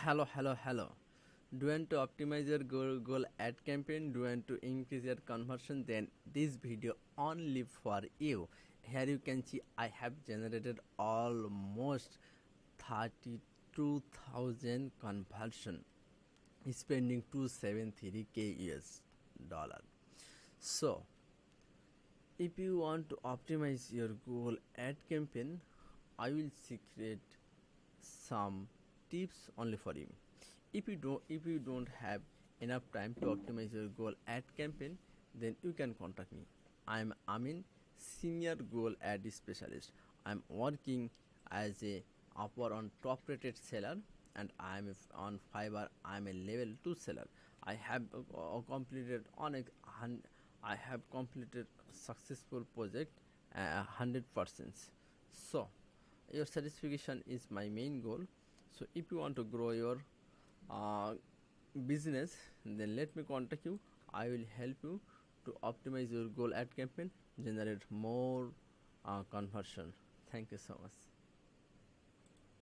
Hello. Do you want to optimize your goal ad campaign? Do you want to increase your conversion? Then this video only for you. Here you can see I have generated almost 32,000 conversion, spending 273k US dollar. So if you want to optimize your goal ad campaign, I will secret some tips only for you. If you don't have enough time to optimize your goal ad campaign, then you can contact me. I am Amin, senior goal ad specialist. I am working as a upper on top rated seller, and I am on Fiverr. I am a level 2 seller. I have completed on a I have completed successful project 100%. So your satisfaction is my main goal. So if you want to grow your uh, business, then let me contact you. I will help you to optimize your goal ad campaign, generate more conversion. Thank you so much.